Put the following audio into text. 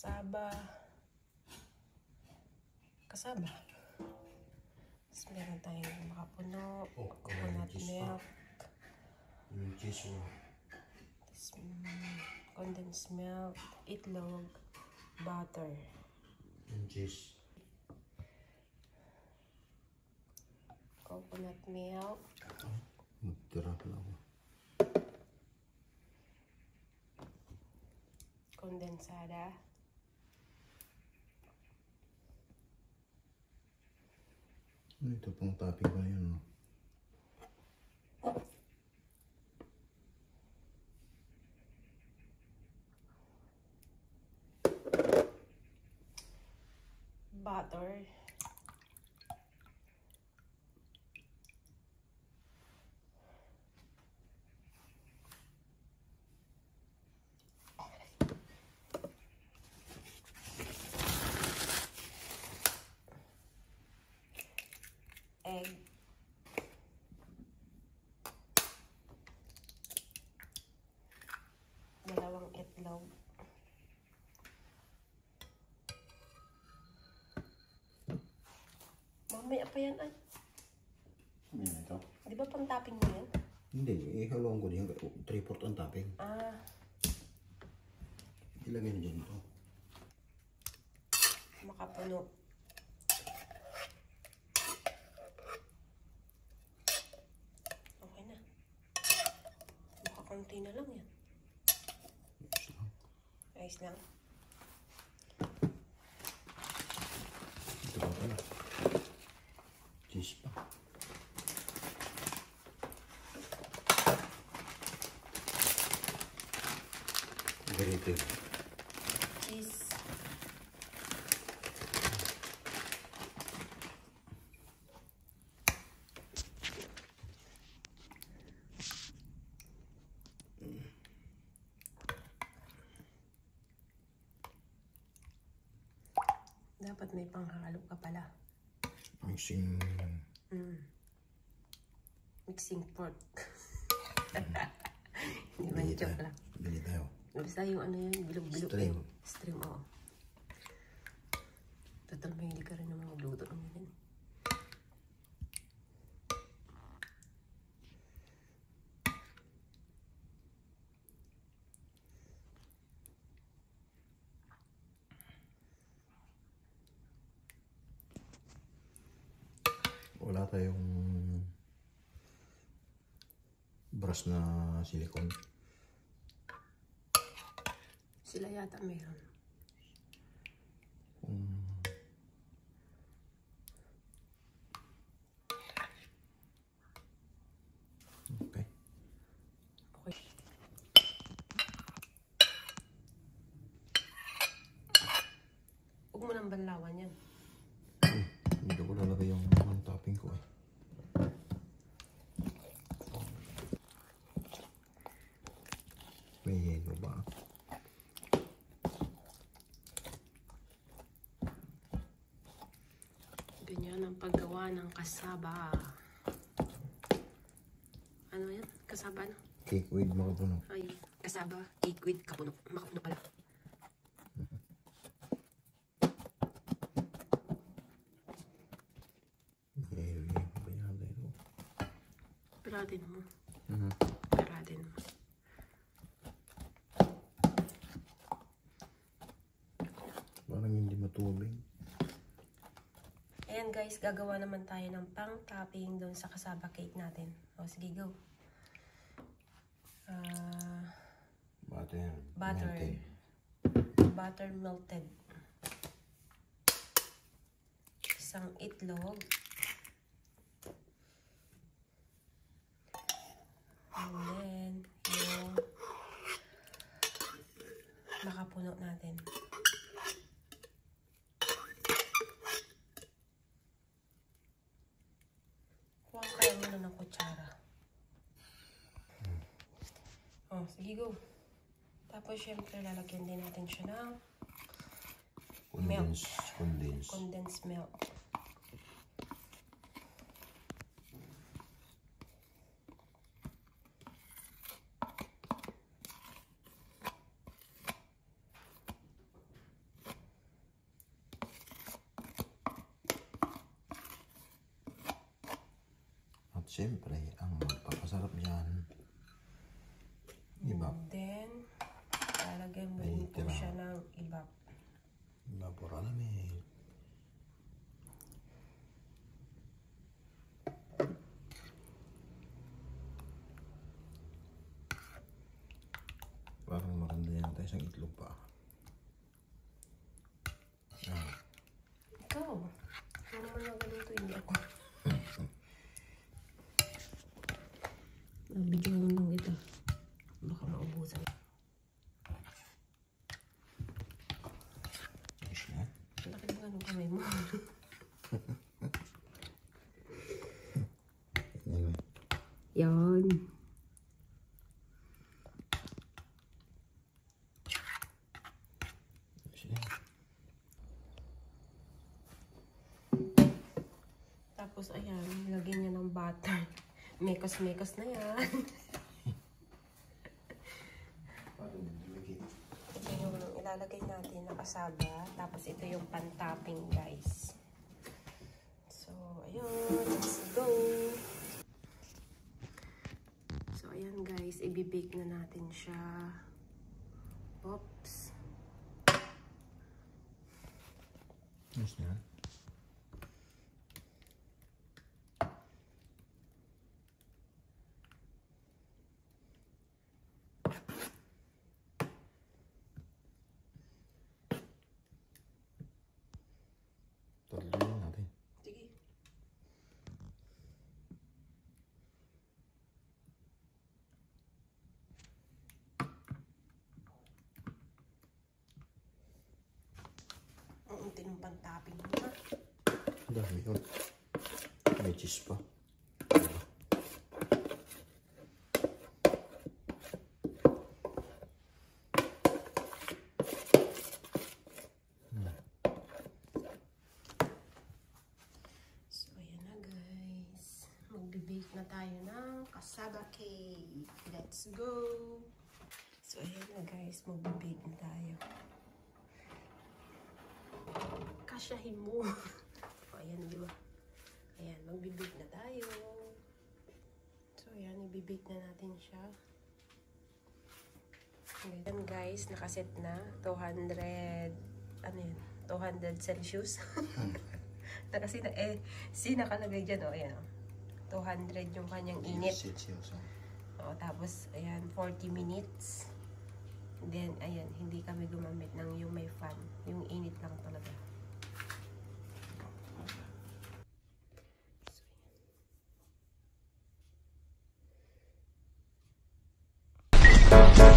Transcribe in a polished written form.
Kasaba. Tapos meron tayong makapuno, coconut milk. Yung cheese mo. Tapos condensed milk, itlog, butter. Yung cheese. Coconut milk. Magtira pala ako. Kondensada. Ito pang topping ko na yun, no? Butter. Egg. Dalawang itlog. Mamaya pa yan ay. Ano yan ito? Di ba pang topping mo yan? Hindi, ihalawang ko din. 3/4 ang topping. Ah. Ilagay na dyan ito. Makapuno. Okay na. Makakunti na lang yan. Ayos lang. Ito pa pala. Cheese pa. Ganito. Cheese. Dapat may panghalo ka pala. Mixing. Mixing pork. Hindi ba joke lang? Bili tayo. Basta yung ano yun, bilog-bilog. Stream. Stream, oo. Total may hindi ka rin naman magluto ng ganyan. Wala tayong brush na silicone. Sila yata meron. Okay. Okay. Huwag mo nang banlawan yan. Hindi ko lalagay yung topping ko eh. May yelo ba? Ganyan ang paggawa ng kasaba. Ano yan? Kasaba na? Cake with makapuno. Ay, kasaba, cake with kapuno. Makapuno pala. Piratin mo. Piratin mo. Parang hindi matubig. Ayan guys, gagawa naman tayo ng pang-topping doon sa kasaba cake natin. O, sige, go. Butter. Butter. Butter melted. Isang itlog. And then, yung makapuno natin. Kuha kaya mo na ng kutsara. Oh, sige, go. Tapos, syempre, lalagyan din natin siya ng milk. Condensed milk. siyempre, ang magpapasarap yan, ibap. Then, lalagyan mo Ay, din po tira. siya ng ibap. Vapor alamig. Parang maganda yan tayo isang itlog pa. Ah. Ikaw, ano naman nagaluto, hindi ako. Nabidyohan lang ito. Baka maubusan. Ayos na. Bakit ba anong kamay mo? Anyway. Yan. Ayos na. Tapos ayan, lagyan niya ng butter. Mekos-mekos na yan. Parang nilagay. Ito yung ilalagay natin na kasaba. Tapos ito yung pan-topping, guys. So, ayun. Let's go. So, ayan guys. Ibibake na natin siya. Oops. Ayos na. Tuloy natin. Sige. Ang unti ng pan-topping mo na. Dami yun. May cheese pa. So, ayan na guys. Magbe-bake na tayo ng cassava cake. Let's go! So, ayan na guys. Magbe-bake na tayo. Kasyahin mo. O, ayan, di ba? Ayan, magbe-bake na tayo. So, ayan. I-bake na natin siya. Ayan guys. Nakaset na. 200, ano yun? 200 Celsius. Kasi nakalagay dyan, o, ayan, 200 yung kanyang init. O, tapos, ayan, 40 minutes. Then, ayan, hindi kami gumamit ng yung may fan. Yung init lang talaga. So, ayan.